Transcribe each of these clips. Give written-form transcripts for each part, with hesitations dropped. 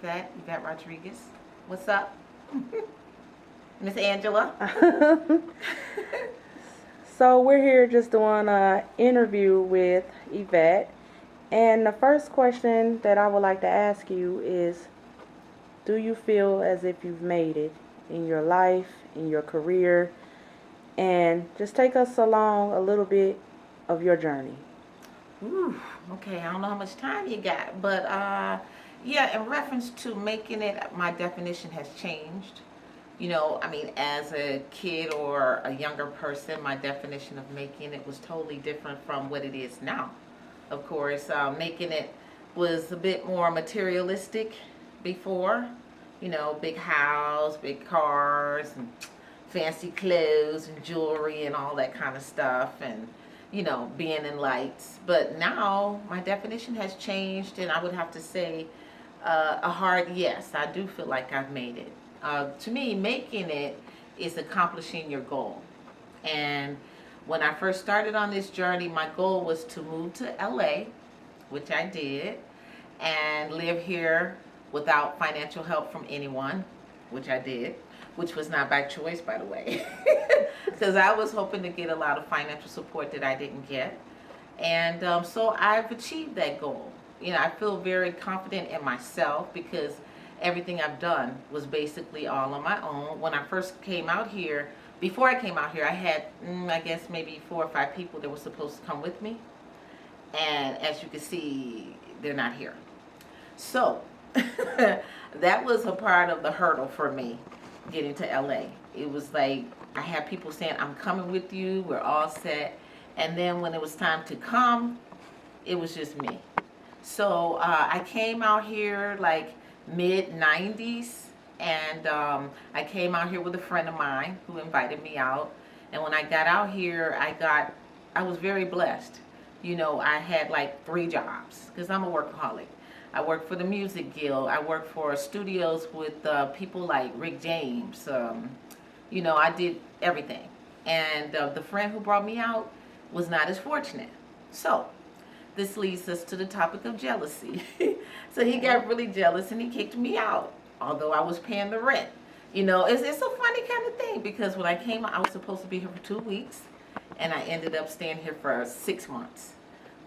Yvette Rodriguez. What's up? Miss Angela? So we're here just doing an interview with Yvette. And the first question that I would like to ask you is, do you feel as if you've made it in your life, in your career? And just take us along a little bit of your journey. Ooh, okay, I don't know how much time you got, but yeah, in reference to making it, my definition has changed. I mean, as a kid or a younger person, my definition of making it was totally different from what it is now. Of course, making it was a bit more materialistic before, big house, big cars, and fancy clothes and jewelry and all that kind of stuff, and being in lights. But now my definition has changed, and I would have to say a hard yes. I do feel like I've made it. To me, making it is accomplishing your goal. And when I first started on this journey, my goal was to move to LA, which I did, and live here without financial help from anyone, which I did, which was not by choice, by the way, because I was hoping to get a lot of financial support that I didn't get. And so I've achieved that goal. I feel very confident in myself because everything I've done was basically all on my own. When I first came out here, before I came out here, I had, I guess, maybe 4 or 5 people that were supposed to come with me. And as you can see, they're not here. So that was a part of the hurdle for me getting to LA. It was like I had people saying, I'm coming with you, we're all set. And then when it was time to come, it was just me. So I came out here like mid-90s, and I came out here with a friend of mine who invited me out. And when I got out here, I was very blessed. I had like 3 jobs because I'm a workaholic. I worked for the Music Guild. I worked for studios with people like Rick James. I did everything. And the friend who brought me out was not as fortunate. So this leads us to the topic of jealousy. So he got really jealous and he kicked me out, although I was paying the rent. It's a funny kind of thing because when I came out, I was supposed to be here for 2 weeks, and I ended up staying here for 6 months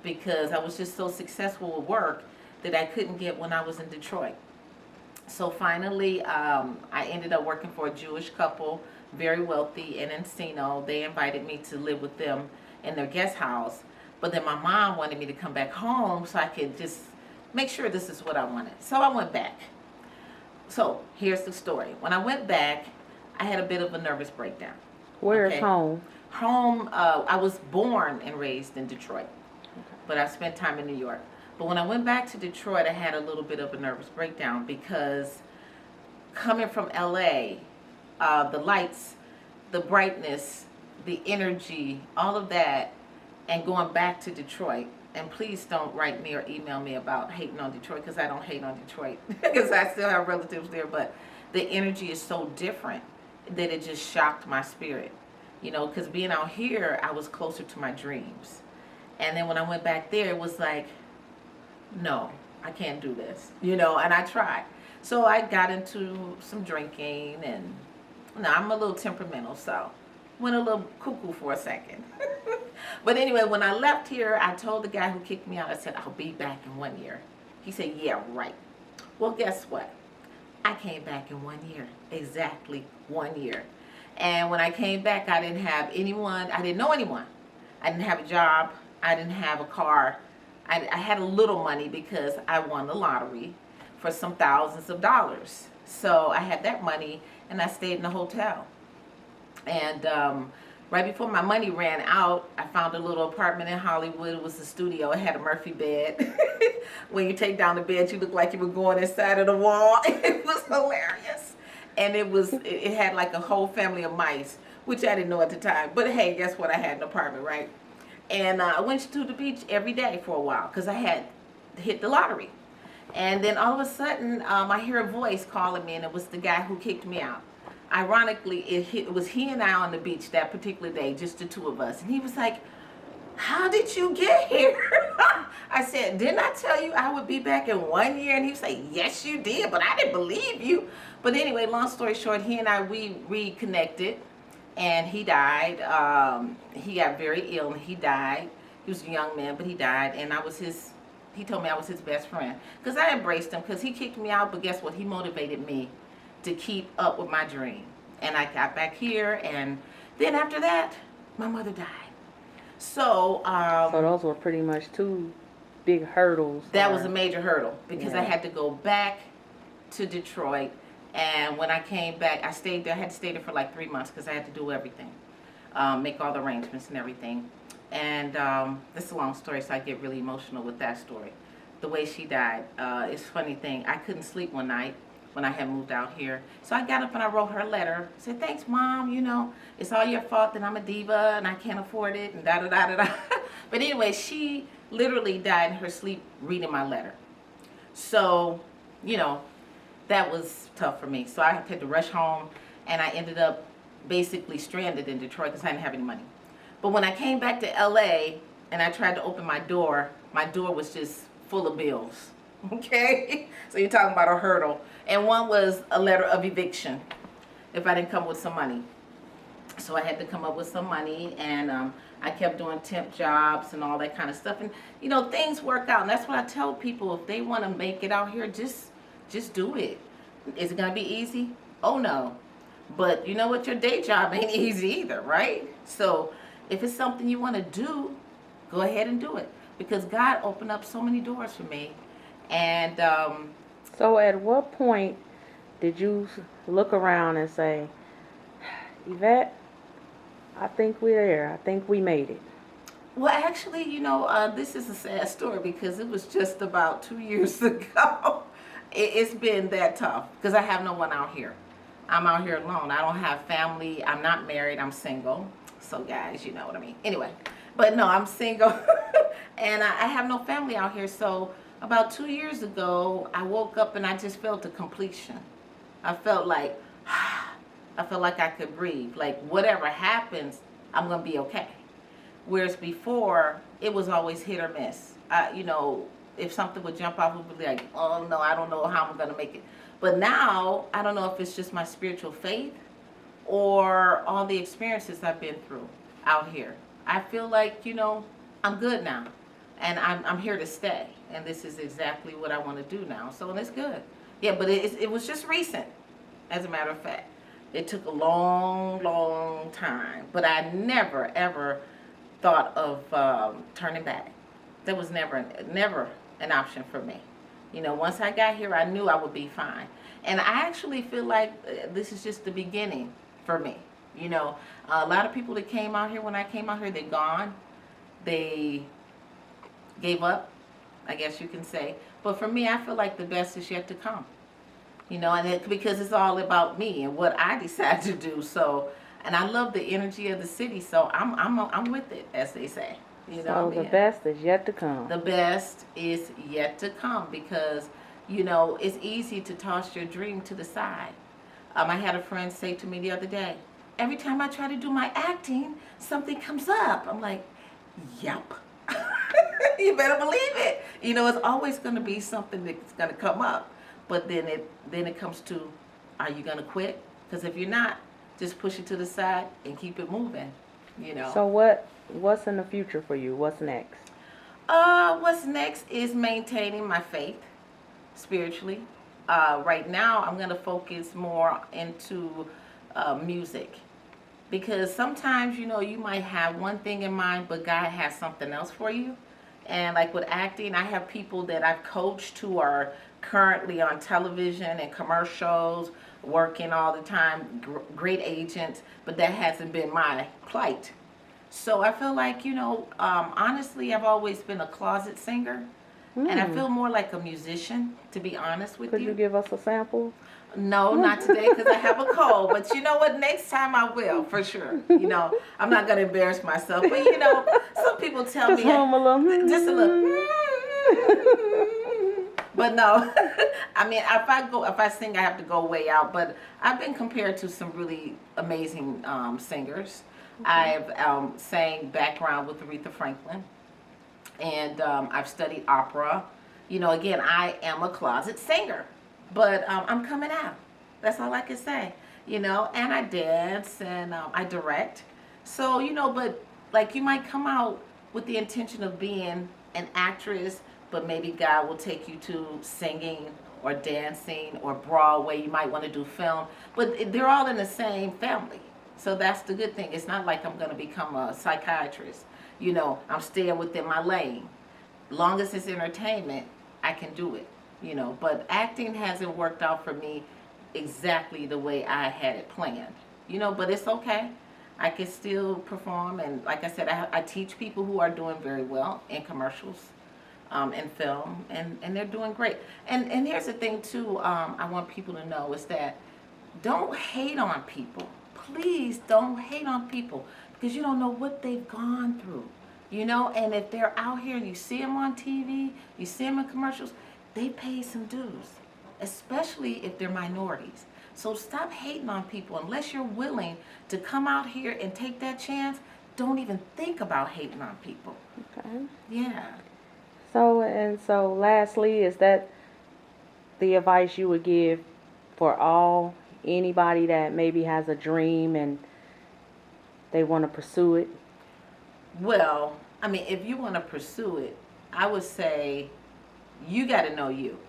because I was just so successful with work that I couldn't get when I was in Detroit. So finally, I ended up working for a Jewish couple, very wealthy in Encino. They invited me to live with them in their guest house. But then my mom wanted me to come back home so I could just make sure this is what I wanted. So I went back. So here's the story. When I went back, I had a bit of a nervous breakdown. Where's home? Home, I was born and raised in Detroit, but I spent time in New York. But when I went back to Detroit, I had a little bit of a nervous breakdown because coming from LA, the lights, the brightness, the energy, all of that, and going back to Detroit. And please don't write me or email me about hating on Detroit, because I don't hate on Detroit because I still have relatives there, but the energy is so different that it just shocked my spirit. Because being out here, I was closer to my dreams. And then when I went back there, it was like, no, I can't do this, and I tried. So I got into some drinking, and I'm a little temperamental, so went a little cuckoo for a second. But anyway, when I left here, I told the guy who kicked me out, I said, I'll be back in 1 year. He said, yeah, right. Well, guess what? I came back in 1 year, exactly 1 year. And when I came back, I didn't have anyone, I didn't know anyone. I didn't have a job, I didn't have a car. I had a little money because I won the lottery for some thousands of dollars. So I had that money, and I stayed in a hotel. And right before my money ran out, I found a little apartment in Hollywood. It was a studio. It had a Murphy bed. When you take down the bed, you look like you were going inside of the wall. It was hilarious. And it had like a whole family of mice, which I didn't know at the time. But hey, guess what? I had an apartment, right? And I went to the beach every day for a while because I had hit the lottery. And then all of a sudden, I hear a voice calling me, and it was the guy who kicked me out. Ironically, it was he and I on the beach that particular day, just the 2 of us. And he was like, how did you get here? I said, didn't I tell you I would be back in 1 year? And he was like, yes, you did, but I didn't believe you. But anyway, long story short, he and I, we reconnected, and he died. He got very ill, and he died. He was a young man, but he died, and he told me I was his best friend. Because I embraced him, because he kicked me out, but guess what? He motivated me to keep up with my dream. And I got back here, and then after that, my mother died. So those were pretty much two big hurdles. That was a major hurdle, because I Yeah. had to go back to Detroit. And when I came back, I stayed there. I had to stay there for like 3 months because I had to do everything, make all the arrangements and everything. And this is a long story, so I get really emotional with that story. The way she died, it's a funny thing. I couldn't sleep one night when I had moved out here. So I got up and I wrote her a letter. I said, thanks, Mom. You know, it's all your fault that I'm a diva and I can't afford it and da-da-da-da-da. But anyway, she literally died in her sleep reading my letter. So, you know, that was tough for me. So I had to rush home, and I ended up basically stranded in Detroit because I didn't have any money. But when I came back to LA and I tried to open my door was just full of bills. Okay? So you're talking about a hurdle. And one was a letter of eviction if I didn't come with some money. So I had to come up with some money, and I kept doing temp jobs and all that kind of stuff. And, you know, things work out. And that's what I tell people. If they want to make it out here, just do it. Is it going to be easy? Oh, no. But you know what? Your day job ain't easy either, right? So if it's something you want to do, go ahead and do it. Because God opened up so many doors for me. And So at what point did you look around and say, Yvette, I think we're there. I think we made it. well, actually, you know, this is a sad story because it was just about 2 years ago. It's been that tough because I have no one out here. I'm out here alone. I don't have family. I'm not married. I'm single. So, guys, you know what I mean. Anyway, but no, I'm single. And I have no family out here. So, about 2 years ago, I woke up and I just felt a completion. I felt like, I felt like I could breathe. Like, whatever happens, I'm going to be okay. Whereas before, it was always hit or miss. You know, if something would jump off, it would be like, oh no, I don't know how I'm going to make it. But now, I don't know if it's just my spiritual faith or all the experiences I've been through out here. I feel like, you know, I'm good now. And I'm here to stay. And this is exactly what I want to do now. So it's good. Yeah, but it was just recent, as a matter of fact. It took a long, long time. But I never, ever thought of turning back. That was never an option for me. You know, once I got here, I knew I would be fine. And I actually feel like this is just the beginning for me. You know, a lot of people that came out here, when I came out here, they're gone. They gave up, I guess you can say. But for me, I feel like the best is yet to come. You know, and because it's all about me and what I decide to do. So, and I love the energy of the city, so I'm with it, as they say. You know, So the best is yet to come. the best is yet to come because, you know, it's easy to toss your dream to the side. I had a friend say to me the other day, every time I try to do my acting, something comes up. I'm like, yep. You better believe it. You know, it's always going to be something that's going to come up. But then it comes to, are you going to quit? Because if you're not, just push it to the side and keep it moving, you know. So what's in the future for you? What's next? What's next is maintaining my faith spiritually. Right now, I'm going to focus more into music. Because sometimes, you know, you might have one thing in mind, but God has something else for you. And like with acting, I have people that I've coached who are currently on television and commercials, working all the time, great agents, but that hasn't been my plight. So I feel like, you know, honestly, I've always been a closet singer. And I feel more like a musician, to be honest with Could you give us a sample? No, not today because I have a cold. But you know what? Next time I will, for sure. You know, I'm not going to embarrass myself. But, you know, some people tell Just me. hum a little. Just a little. But no, I mean, if I sing, I have to go way out. But I've been compared to some really amazing singers. I've sang background with Aretha Franklin, and I've studied opera. You know, again, I am a closet singer, but I'm coming out. That's all I can say. You know, and I dance and I direct. So, you know, but like you might come out with the intention of being an actress, but maybe God will take you to singing or dancing or Broadway. You might want to do film, but they're all in the same family. So that's the good thing. It's not like I'm going to become a psychiatrist. You know, I'm staying within my lane. Long as it's entertainment, I can do it. You know, but acting hasn't worked out for me exactly the way I had it planned. You know, but it's okay. I can still perform, and like I said, I teach people who are doing very well in commercials, in film, and they're doing great. And here's the thing too, I want people to know is that don't hate on people. Please don't hate on people because you don't know what they've gone through. You know, and if they're out here and you see them on TV, you see them in commercials, they pay some dues, especially if they're minorities. So stop hating on people unless you're willing to come out here and take that chance. Don't even think about hating on people. Okay. Yeah. So lastly, is that the advice you would give for anybody that maybe has a dream and they want to pursue it? Well, I mean, if you want to pursue it, I would say you got to know you.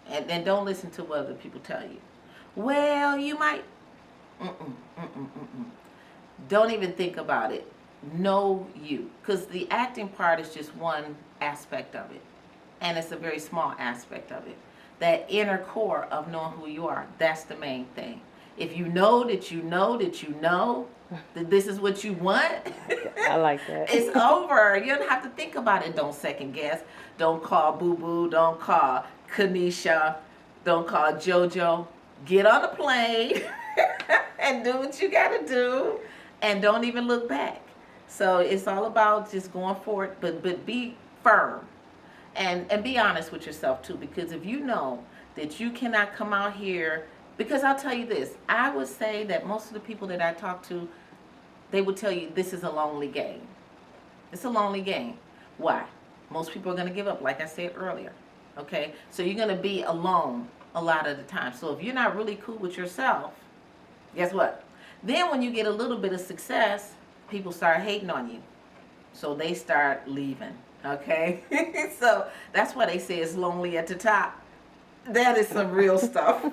And don't listen to what other people tell you. Well, you might. Don't even think about it. Know you. Because the acting part is just one aspect of it. And it's a very small aspect of it. That inner core of knowing who you are, that's the main thing. If you know that you know that you know that this is what you want, I like that. it's over. You don't have to think about it. Don't second guess. Don't call Boo Boo. Don't call Kanisha. Don't call JoJo. Get on a plane and do what you got to do, and don't even look back. So it's all about just going for it, but be firm and be honest with yourself too, because if you know that you cannot come out here, because I'll tell you this, I would say that most of the people that I talk to, they would tell you this is a lonely game. It's a lonely game. Why? Most people are going to give up, like I said earlier. Okay? So you're going to be alone a lot of the time. So if you're not really cool with yourself, guess what? Then when you get a little bit of success, people start hating on you. So they start leaving. Okay? So that's why they say it's lonely at the top. That is some real stuff.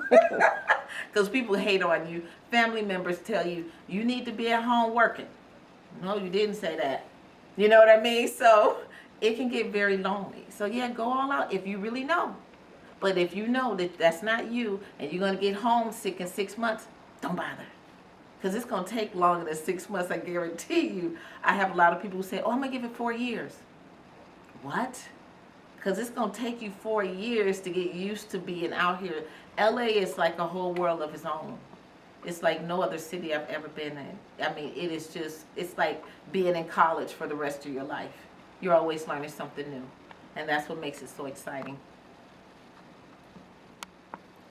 Because people hate on you. Family members tell you, you need to be at home working. No, you didn't say that. You know what I mean? So it can get very lonely. So yeah, go all out if you really know. But if you know that that's not you and you're going to get homesick in 6 months, don't bother. Because it's going to take longer than 6 months, I guarantee you. I have a lot of people who say, oh, I'm going to give it 4 years. What? Because it's going to take you 4 years to get used to being out here. LA is like a whole world of its own. It's like no other city I've ever been in. I mean, it is just, it's like being in college for the rest of your life. You're always learning something new. And that's what makes it so exciting.